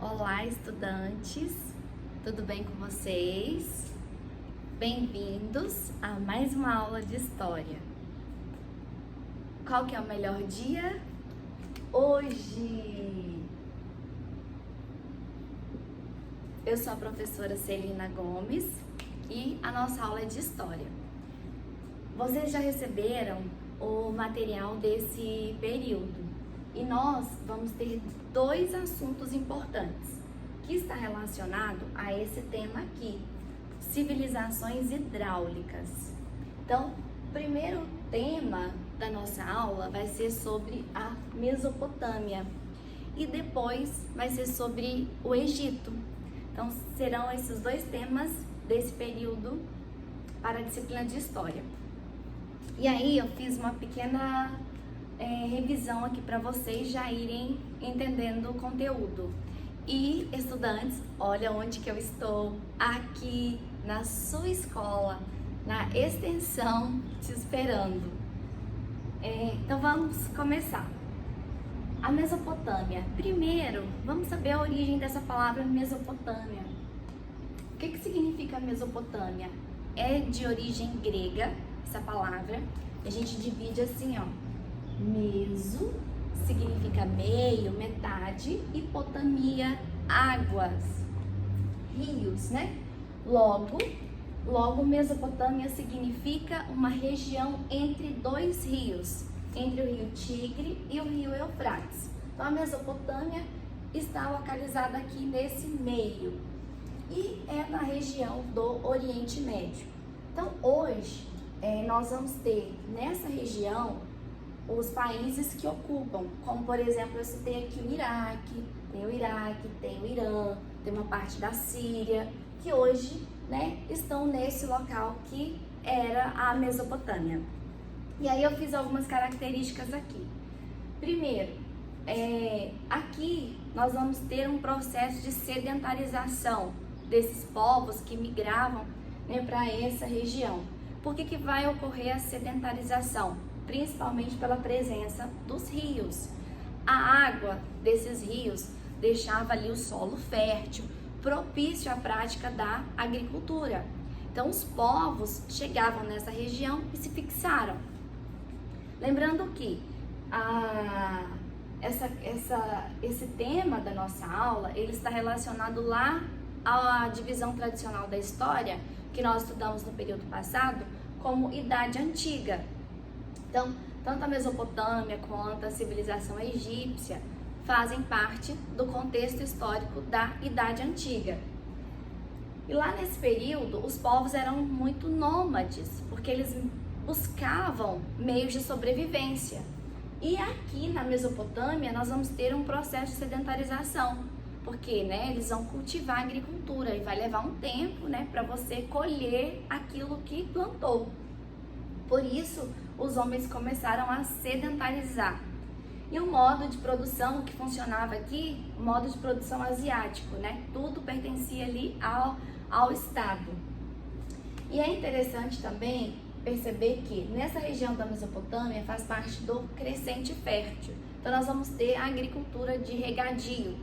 Olá, estudantes! Tudo bem com vocês? Bem-vindos a mais uma aula de História. Qual que é o melhor dia? Hoje! Eu sou a professora Celina Gomes e a nossa aula é de História. Vocês já receberam o material desse período e nós vamos ter dois assuntos importantes que está relacionado a esse tema aqui, civilizações hidráulicas. Então, o primeiro tema da nossa aula vai ser sobre a Mesopotâmia e depois vai ser sobre o Egito. Então, serão esses dois temas desse período para a disciplina de História. E aí, eu fiz uma pequena revisão aqui para vocês já irem entendendo o conteúdo. E, estudantes, olha onde que eu estou, aqui na sua escola, na extensão, te esperando. Então, vamos começar. A Mesopotâmia. Primeiro, vamos saber a origem dessa palavra Mesopotâmia. O que significa Mesopotâmia? É de origem grega, essa palavra. A gente divide assim, ó. Meso significa meio, metade, e potamia, águas, rios, né? Logo, Mesopotâmia significa uma região entre dois rios, entre o rio Tigre e o rio Eufrates. Então, a Mesopotâmia está localizada aqui nesse meio e é na região do Oriente Médio. Então, hoje, nós vamos ter nessa região os países que ocupam, como por exemplo, eu citei aqui o Iraque, tem o Irã, tem uma parte da Síria, que hoje, né, estão nesse local que era a Mesopotâmia. E aí eu fiz algumas características aqui. Primeiro, aqui nós vamos ter um processo de sedentarização desses povos que migravam, né, para essa região. Por que vai ocorrer a sedentarização? Principalmente pela presença dos rios. A água desses rios deixava ali o solo fértil, propício à prática da agricultura. Então, os povos chegavam nessa região e se fixaram. Lembrando que esse tema da nossa aula, ele está relacionado lá à divisão tradicional da história, que nós estudamos no período passado, como Idade Antiga. Então, tanto a Mesopotâmia quanto a civilização egípcia fazem parte do contexto histórico da Idade Antiga. E lá nesse período, os povos eram muito nômades, porque eles buscavam meios de sobrevivência. E aqui na Mesopotâmia, nós vamos ter um processo de sedentarização, porque, né, eles vão cultivar a agricultura e vai levar um tempo, né, para você colher aquilo que plantou. Por isso, os homens começaram a sedentarizar. E o modo de produção que funcionava aqui, o modo de produção asiático, né? Tudo pertencia ali ao Estado. E é interessante também perceber que nessa região da Mesopotâmia faz parte do crescente fértil. Então nós vamos ter a agricultura de regadio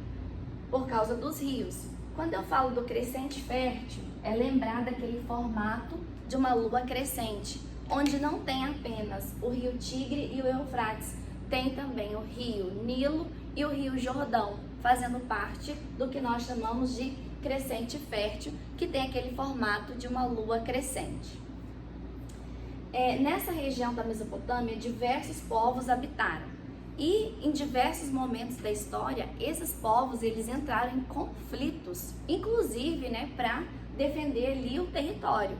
por causa dos rios. Quando eu falo do crescente fértil, é lembrar daquele formato de uma lua crescente, onde não tem apenas o rio Tigre e o Eufrates, tem também o rio Nilo e o rio Jordão, fazendo parte do que nós chamamos de crescente fértil, que tem aquele formato de uma lua crescente. Nessa região da Mesopotâmia, diversos povos habitaram e em diversos momentos da história, esses povos eles entraram em conflitos, inclusive, né, para defender ali o território.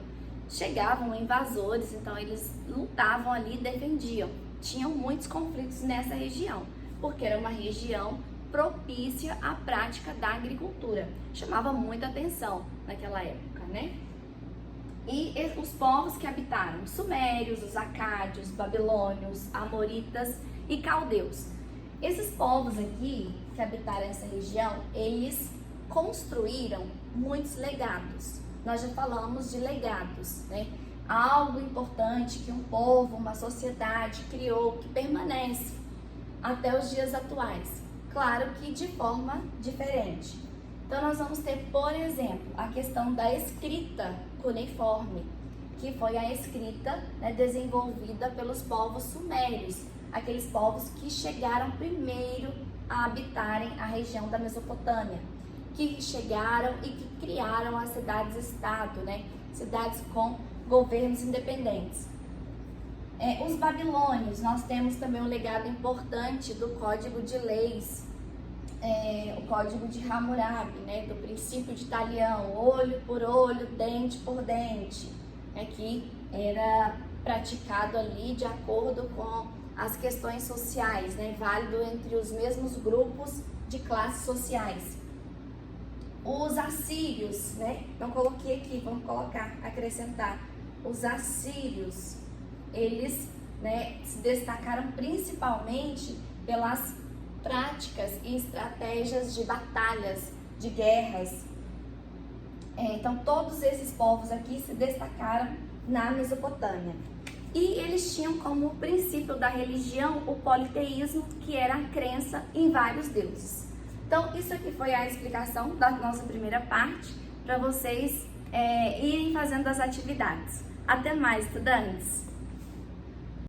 Chegavam invasores, então eles lutavam ali e defendiam. Tinham muitos conflitos nessa região, porque era uma região propícia à prática da agricultura. Chamava muita atenção naquela época, né? E os povos que habitaram, os sumérios, os acádios, babilônios, amoritas e caldeus. Esses povos aqui que habitaram essa região, eles construíram muitos legados. Nós já falamos de legados, né? Algo importante que um povo, uma sociedade criou, que permanece até os dias atuais. claro que de forma diferente. Então nós vamos ter, por exemplo, a questão da escrita cuneiforme, que foi a escrita, né, desenvolvida pelos povos sumérios, aqueles povos que chegaram primeiro a habitarem a região da Mesopotâmia, que chegaram e que criaram as cidades-estado, né, cidades com governos independentes. Os babilônios, nós temos também um legado importante do Código de Leis, o Código de Hammurabi, né, do princípio de Talião, olho por olho, dente por dente, que era praticado ali de acordo com as questões sociais, né, válido entre os mesmos grupos de classes sociais. Os assírios, né, não coloquei aqui, vamos colocar, acrescentar, os assírios, eles, né, se destacaram principalmente pelas práticas e estratégias de batalhas, de guerras. Então todos esses povos aqui se destacaram na Mesopotâmia. E eles tinham como princípio da religião o politeísmo, que era a crença em vários deuses. Então isso aqui foi a explicação da nossa primeira parte, para vocês irem fazendo as atividades. Até mais, estudantes!